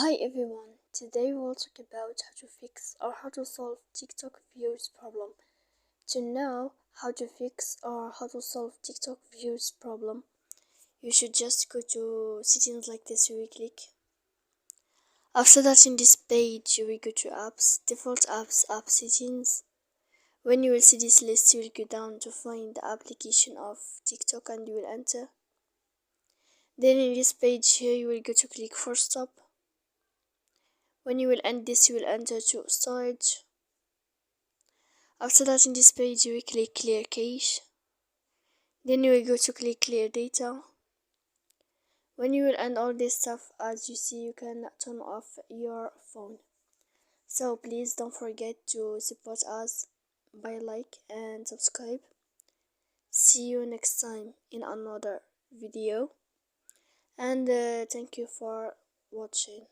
Hi everyone, today we'll talk about how to fix or how to solve TikTok views problem. To know how to fix or how to solve TikTok views problem, you should just go to settings like this. You will click. After that, in this page, you will go to apps, default apps, app settings. When you will see this list, you will go down to find the application of TikTok and you will enter. Then in this page here, you will go to click for stop. When you will end this, you will enter to storage. After that, in this page, you will click clear cache. Then you will go to click clear data. When you will end all this stuff, as you see, you can turn off your phone. So please don't forget to support us by like and subscribe. See you next time in another video, and thank you for watching.